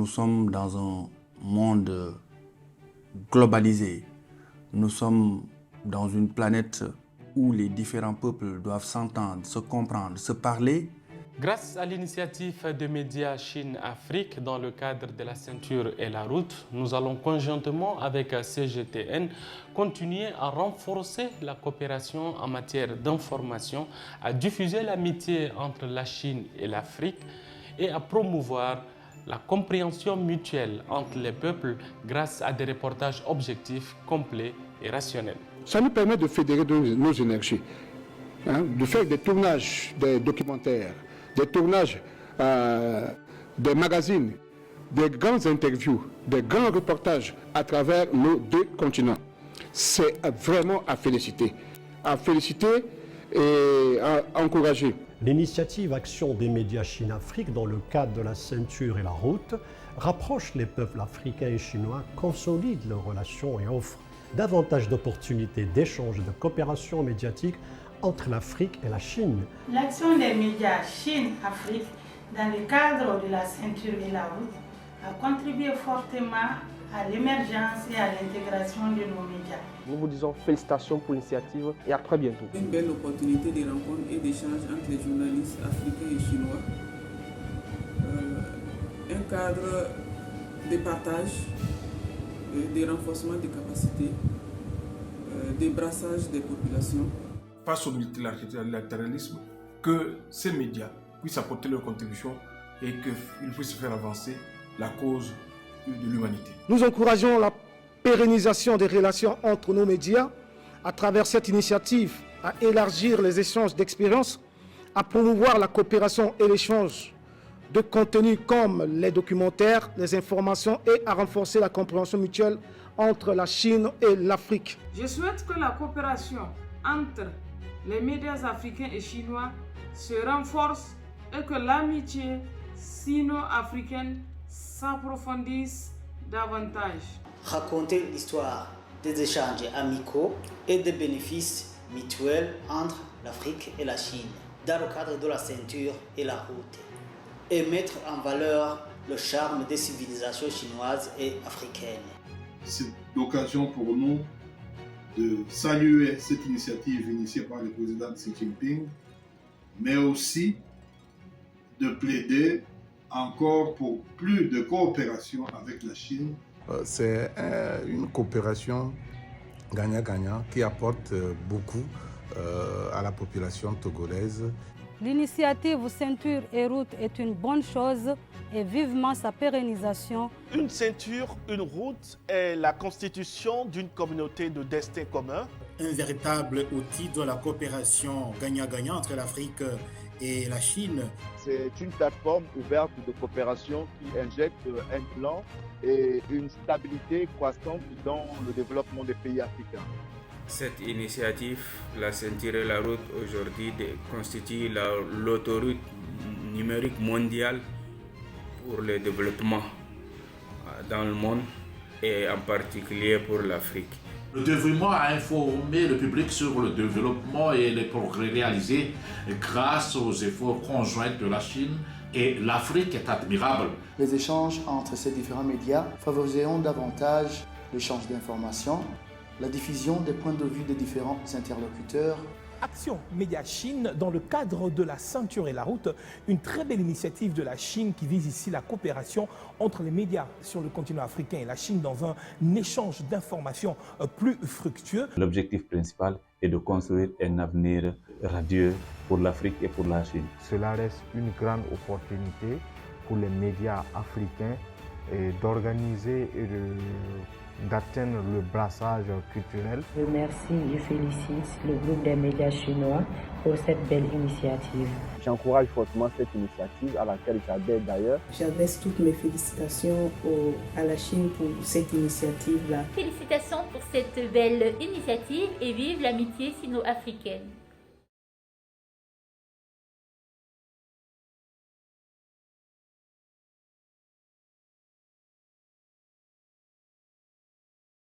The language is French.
nous sommes dans un monde globalisé. Nous sommes dans une planète où les différents peuples doivent s'entendre, se comprendre, se parler. Grâce à l'initiative de médias Chine-Afrique dans le cadre de la ceinture et la route, nous allons conjointement avec CGTN continuer à renforcer la coopération en matière d'information, à diffuser l'amitié entre la Chine et l'Afrique et à promouvoir la compréhension mutuelle entre les peuples grâce à des reportages objectifs, complets et rationnels. Ça nous permet de fédérer nos énergies, de faire des tournages, des documentaires, des tournages des magazines, des grandes interviews, des grands reportages à travers nos deux continents. C'est vraiment à féliciter et à encourager. L'initiative Action des médias Chine-Afrique dans le cadre de la ceinture et la route rapproche les peuples africains et chinois, consolide leurs relations et offre davantage d'opportunités d'échange et de coopération médiatique entre l'Afrique et la Chine. L'action des médias Chine-Afrique dans le cadre de la ceinture et la route a contribué fortement à l'émergence et à l'intégration de nos médias. Nous vous disons félicitations pour l'initiative et à très bientôt. Une belle opportunité de rencontre et d'échange entre les journalistes africains et chinois. Un cadre de partage, de renforcement des capacités, de brassage des populations. Face au multilatéralisme, que ces médias puissent apporter leur contribution et qu'ils puissent faire avancer la cause de l'humanité. Nous encourageons la pérennisation des relations entre nos médias à travers cette initiative, à élargir les échanges d'expériences, à promouvoir la coopération et l'échange de contenus comme les documentaires, les informations et à renforcer la compréhension mutuelle entre la Chine et l'Afrique. Je souhaite que la coopération entre les médias africains et chinois se renforce et que l'amitié sino-africaine s'approfondisse davantage. Raconter l'histoire des échanges amicaux et des bénéfices mutuels entre l'Afrique et la Chine dans le cadre de la ceinture et la route et mettre en valeur le charme des civilisations chinoises et africaines. C'est l'occasion pour nous de saluer cette initiative initiée par le président Xi Jinping, mais aussi de plaider encore pour plus de coopération avec la Chine. C'est une coopération gagnant-gagnant qui apporte beaucoup à la population togolaise. L'initiative Ceinture et Route est une bonne chose et vivement sa pérennisation. Une ceinture, une route est la constitution d'une communauté de destin commun. Un véritable outil de la coopération gagnant-gagnant entre l'Afrique et la Chine. C'est une plateforme ouverte de coopération qui injecte un plan et une stabilité croissante dans le développement des pays africains. Cette initiative, la ceinture et la route, aujourd'hui constitue l'autoroute numérique mondiale pour le développement dans le monde et en particulier pour l'Afrique. Le développement a informé le public sur le développement et les progrès réalisés grâce aux efforts conjoints de la Chine et l'Afrique est admirable. Les échanges entre ces différents médias favoriseront davantage l'échange d'informations, la diffusion des points de vue des différents interlocuteurs. Action Média Chine dans le cadre de la ceinture et la route, une très belle initiative de la Chine qui vise ici la coopération entre les médias sur le continent africain et la Chine dans un échange d'informations plus fructueux. L'objectif principal est de construire un avenir radieux pour l'Afrique et pour la Chine. Cela reste une grande opportunité pour les médias africains d'organiser et d'atteindre le brassage culturel. Je remercie et félicite le groupe des médias chinois pour cette belle initiative. J'encourage fortement cette initiative à laquelle j'adhère d'ailleurs. J'adresse toutes mes félicitations à la Chine pour cette initiative-là. Félicitations pour cette belle initiative et vive l'amitié sino-africaine.